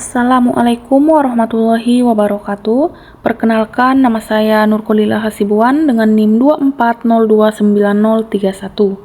Assalamualaikum warahmatullahi wabarakatuh. Perkenalkan, nama saya Nurkolila Hasibuan dengan NIM 240290031.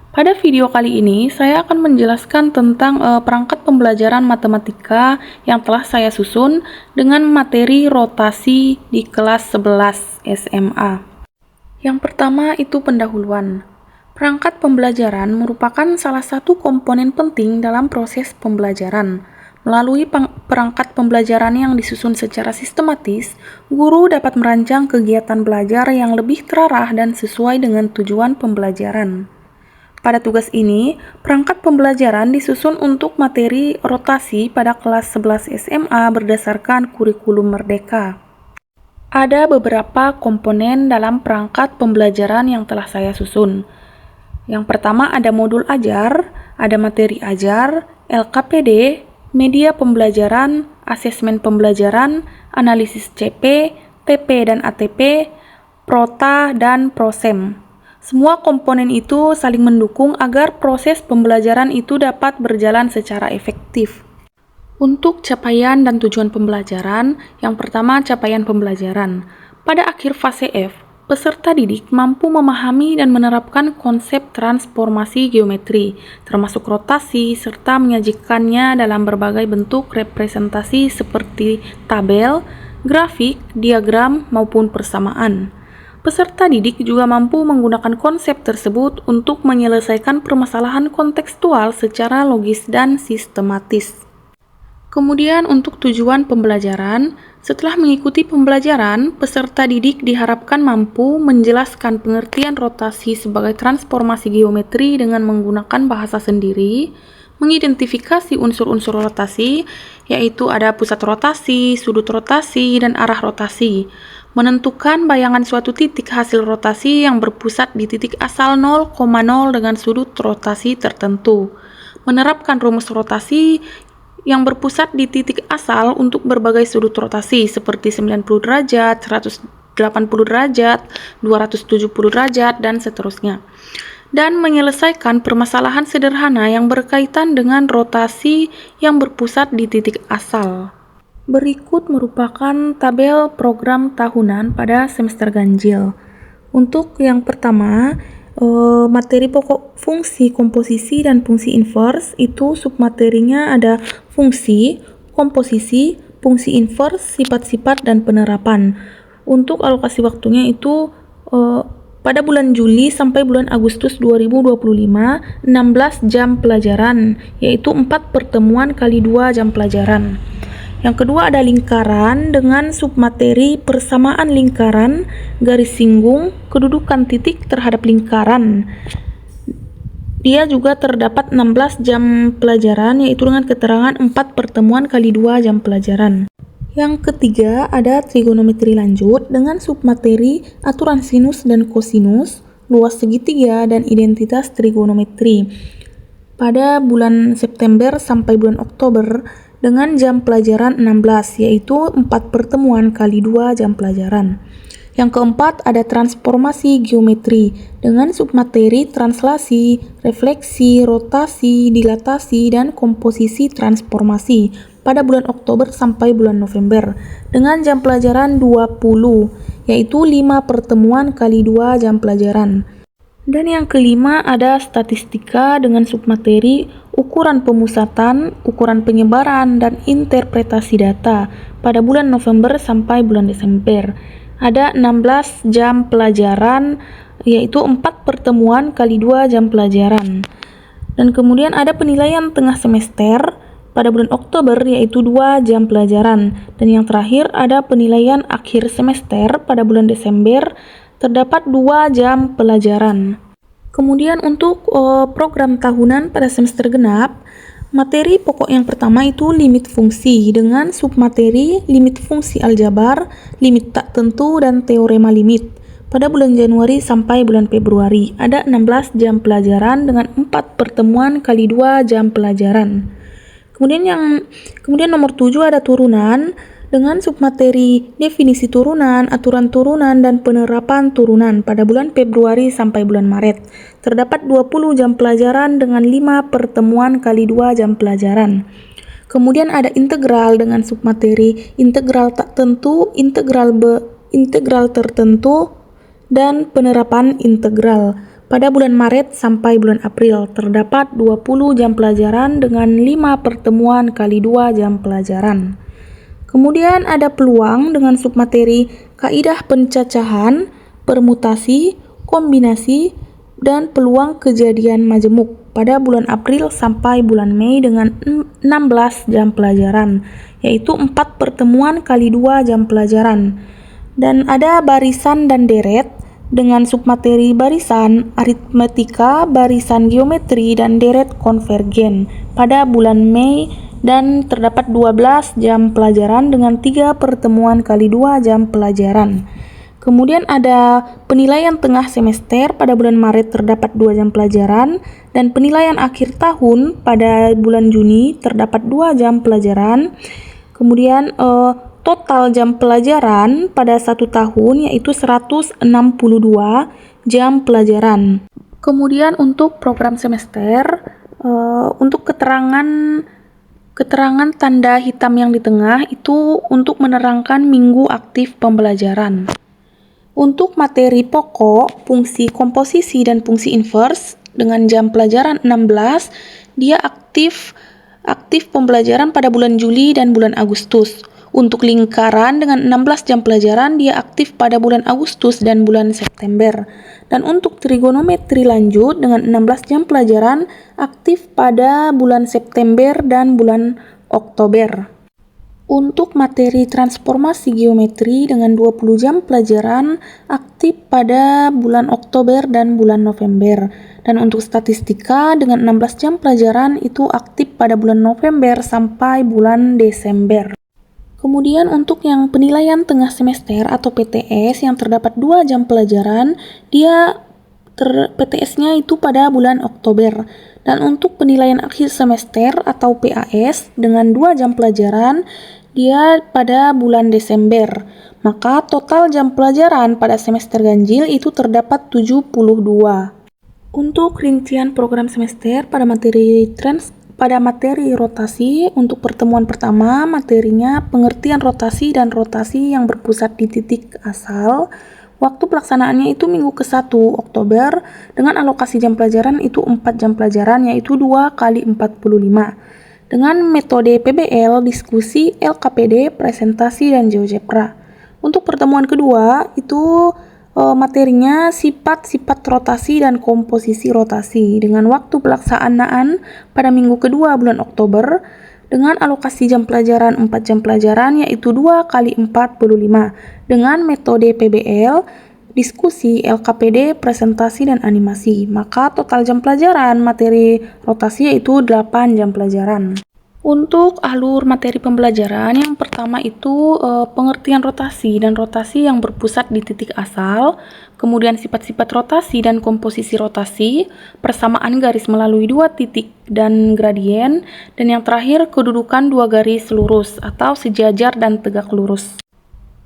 Pada video kali ini, saya akan menjelaskan tentang perangkat pembelajaran matematika yang telah saya susun dengan materi rotasi di kelas 11 SMA. Yang pertama itu pendahuluan. Perangkat pembelajaran merupakan salah satu komponen penting dalam proses pembelajaran. Melalui perangkat pembelajaran yang disusun secara sistematis, guru dapat merancang kegiatan belajar yang lebih terarah dan sesuai dengan tujuan pembelajaran. Pada tugas ini, perangkat pembelajaran disusun untuk materi rotasi pada kelas 11 SMA berdasarkan kurikulum Merdeka. Ada beberapa komponen dalam perangkat pembelajaran yang telah saya susun. Yang pertama ada modul ajar, ada materi ajar, LKPD, media pembelajaran, asesmen pembelajaran, analisis CP, TP dan ATP, Prota, dan Prosem. Semua komponen itu saling mendukung agar proses pembelajaran itu dapat berjalan secara efektif. Untuk capaian dan tujuan pembelajaran, yang pertama capaian pembelajaran. Pada akhir fase F, peserta didik mampu memahami dan menerapkan konsep transformasi geometri, termasuk rotasi, serta menyajikannya dalam berbagai bentuk representasi seperti tabel, grafik, diagram, maupun persamaan. Peserta didik juga mampu menggunakan konsep tersebut untuk menyelesaikan permasalahan kontekstual secara logis dan sistematis. Kemudian untuk tujuan pembelajaran, setelah mengikuti pembelajaran, peserta didik diharapkan mampu menjelaskan pengertian rotasi sebagai transformasi geometri dengan menggunakan bahasa sendiri, mengidentifikasi unsur-unsur rotasi, yaitu ada pusat rotasi, sudut rotasi, dan arah rotasi, menentukan bayangan suatu titik hasil rotasi yang berpusat di titik asal 0,0 dengan sudut rotasi tertentu, menerapkan rumus rotasi yang berpusat di titik asal untuk berbagai sudut rotasi seperti 90 derajat, 180 derajat, 270 derajat, dan seterusnya. Dan menyelesaikan permasalahan sederhana yang berkaitan dengan rotasi yang berpusat di titik asal. Berikut merupakan tabel program tahunan pada semester ganjil. Untuk yang pertama, materi pokok fungsi, komposisi, dan fungsi inverse, itu submaterinya ada fungsi, komposisi, fungsi inverse, sifat-sifat, dan penerapan. Untuk alokasi waktunya itu pada bulan Juli sampai bulan Agustus 2025, 16 jam pelajaran, yaitu 4 pertemuan kali 2 jam pelajaran. Yang kedua ada lingkaran dengan submateri persamaan lingkaran, garis singgung, kedudukan titik terhadap lingkaran. Dia juga terdapat 16 jam pelajaran, yaitu dengan keterangan 4 pertemuan kali 2 jam pelajaran. Yang ketiga ada trigonometri lanjut dengan submateri aturan sinus dan kosinus, luas segitiga, dan identitas trigonometri. Pada bulan September sampai bulan Oktober dengan jam pelajaran 16, yaitu 4 pertemuan kali 2 jam pelajaran. Yang keempat ada transformasi geometri dengan submateri translasi, refleksi, rotasi, dilatasi, dan komposisi transformasi pada bulan Oktober sampai bulan November dengan jam pelajaran 20, yaitu 5 pertemuan kali 2 jam pelajaran. Dan yang kelima ada statistika dengan submateri ukuran pemusatan, ukuran penyebaran, dan interpretasi data pada bulan November sampai bulan Desember. Ada 16 jam pelajaran, yaitu 4 pertemuan kali 2 jam pelajaran. Dan kemudian ada penilaian tengah semester pada bulan Oktober, yaitu 2 jam pelajaran. Dan yang terakhir ada penilaian akhir semester pada bulan Desember, terdapat 2 jam pelajaran. Kemudian untuk program tahunan pada semester genap, materi pokok yang pertama itu limit fungsi dengan submateri limit fungsi aljabar, limit tak tentu, dan teorema limit. Pada bulan Januari sampai bulan Februari ada 16 jam pelajaran dengan 4 pertemuan kali 2 jam pelajaran. Kemudian nomor 7 ada turunan dengan submateri definisi turunan, aturan turunan, dan penerapan turunan pada bulan Februari sampai bulan Maret. Terdapat 20 jam pelajaran dengan 5 pertemuan kali 2 jam pelajaran. Kemudian ada integral dengan submateri, integral tak tentu, integral tertentu, dan penerapan integral. Pada bulan Maret sampai bulan April terdapat 20 jam pelajaran dengan 5 pertemuan kali 2 jam pelajaran. Kemudian ada peluang dengan submateri kaidah pencacahan, permutasi, kombinasi, dan peluang kejadian majemuk pada bulan April sampai bulan Mei dengan 16 jam pelajaran, yaitu 4 pertemuan kali 2 jam pelajaran. Dan ada barisan dan deret dengan submateri barisan, aritmetika, barisan geometri, dan deret konvergen pada bulan Mei dan terdapat 12 jam pelajaran dengan 3 pertemuan kali 2 jam pelajaran. Kemudian ada penilaian tengah semester pada bulan Maret terdapat 2 jam pelajaran dan penilaian akhir tahun pada bulan Juni terdapat 2 jam pelajaran. Kemudian total jam pelajaran pada 1 tahun yaitu 162 jam pelajaran. Kemudian untuk program semester, untuk keterangan tanda hitam yang di tengah itu untuk menerangkan minggu aktif pembelajaran. Untuk materi pokok, fungsi komposisi dan fungsi inverse dengan jam pelajaran 16, dia aktif pembelajaran pada bulan Juli dan bulan Agustus. Untuk lingkaran dengan 16 jam pelajaran, dia aktif pada bulan Agustus dan bulan September. Dan untuk trigonometri lanjut dengan 16 jam pelajaran, aktif pada bulan September dan bulan Oktober. Untuk materi transformasi geometri dengan 20 jam pelajaran, aktif pada bulan Oktober dan bulan November. Dan untuk statistika dengan 16 jam pelajaran itu aktif pada bulan November sampai bulan Desember. Kemudian untuk yang penilaian tengah semester atau PTS yang terdapat 2 jam pelajaran, dia PTS-nya itu pada bulan Oktober. Dan untuk penilaian akhir semester atau PAS dengan 2 jam pelajaran, dia pada bulan Desember. Maka total jam pelajaran pada semester ganjil itu terdapat 72. Untuk rincian program semester pada materi rotasi, untuk pertemuan pertama materinya pengertian rotasi dan rotasi yang berpusat di titik asal. Waktu pelaksanaannya itu minggu ke-1 Oktober dengan alokasi jam pelajaran itu 4 jam pelajaran yaitu 2 kali 45. Dengan metode PBL, diskusi, LKPD, presentasi, dan GeoGebra. Untuk pertemuan kedua itu materinya sifat-sifat rotasi dan komposisi rotasi dengan waktu pelaksanaan pada minggu kedua bulan Oktober dengan alokasi jam pelajaran 4 jam pelajaran yaitu 2 kali 45 dengan metode PBL, diskusi, LKPD, presentasi, dan animasi. Maka total jam pelajaran materi rotasi yaitu 8 jam pelajaran. Untuk alur materi pembelajaran yang pertama itu pengertian rotasi dan rotasi yang berpusat di titik asal, kemudian sifat-sifat rotasi dan komposisi rotasi, persamaan garis melalui 2 titik dan gradien, dan yang terakhir kedudukan 2 garis lurus atau sejajar dan tegak lurus.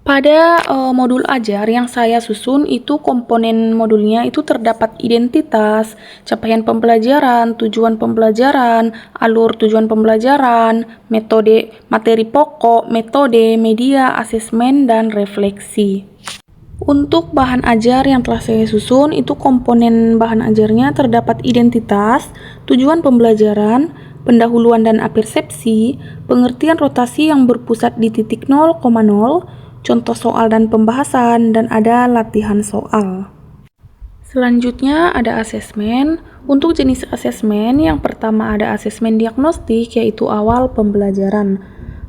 Pada modul ajar yang saya susun itu komponen modulnya itu terdapat identitas, capaian pembelajaran, tujuan pembelajaran, alur tujuan pembelajaran, metode materi pokok, metode, media, asesmen, dan refleksi. Untuk bahan ajar yang telah saya susun itu komponen bahan ajarnya terdapat identitas, tujuan pembelajaran, pendahuluan dan apersepsi, pengertian rotasi yang berpusat di titik 0,0, contoh soal dan pembahasan, dan ada latihan soal. Selanjutnya ada asesmen. Untuk jenis asesmen, yang pertama ada asesmen diagnostik yaitu awal pembelajaran.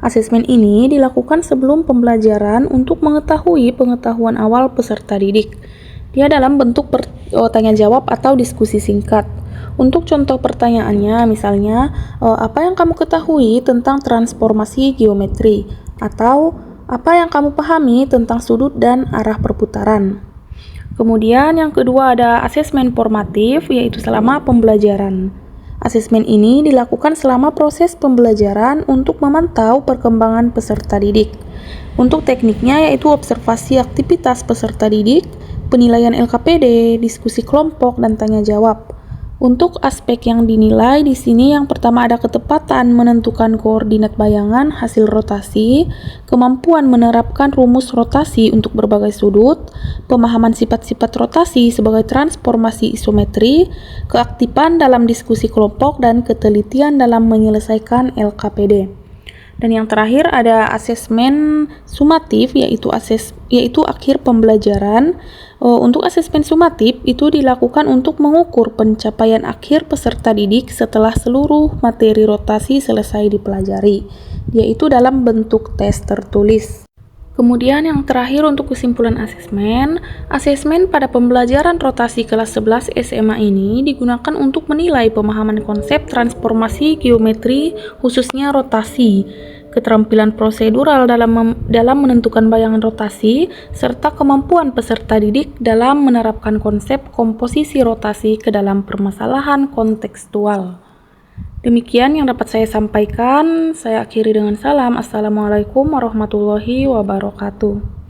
Asesmen ini dilakukan sebelum pembelajaran untuk mengetahui pengetahuan awal peserta didik. Dia dalam bentuk tanya jawab atau diskusi singkat. Untuk contoh pertanyaannya misalnya, apa yang kamu ketahui tentang transformasi geometri? Atau apa yang kamu pahami tentang sudut dan arah perputaran? Kemudian yang kedua ada asesmen formatif yaitu selama pembelajaran. Asesmen ini dilakukan selama proses pembelajaran untuk memantau perkembangan peserta didik. Untuk tekniknya yaitu observasi aktivitas peserta didik, penilaian LKPD, diskusi kelompok, dan tanya jawab. Untuk aspek yang dinilai di sini yang pertama ada ketepatan menentukan koordinat bayangan hasil rotasi, kemampuan menerapkan rumus rotasi untuk berbagai sudut, pemahaman sifat-sifat rotasi sebagai transformasi isometri, keaktifan dalam diskusi kelompok, dan ketelitian dalam menyelesaikan LKPD. Dan yang terakhir ada asesmen sumatif yaitu akhir pembelajaran. Untuk asesmen sumatif itu dilakukan untuk mengukur pencapaian akhir peserta didik setelah seluruh materi rotasi selesai dipelajari, yaitu dalam bentuk tes tertulis. Kemudian yang terakhir untuk kesimpulan asesmen pada pembelajaran rotasi kelas 11 SMA ini digunakan untuk menilai pemahaman konsep transformasi geometri khususnya rotasi, keterampilan prosedural dalam menentukan bayangan rotasi, serta kemampuan peserta didik dalam menerapkan konsep komposisi rotasi ke dalam permasalahan kontekstual. Demikian yang dapat saya sampaikan. Saya akhiri dengan salam. Assalamualaikum warahmatullahi wabarakatuh.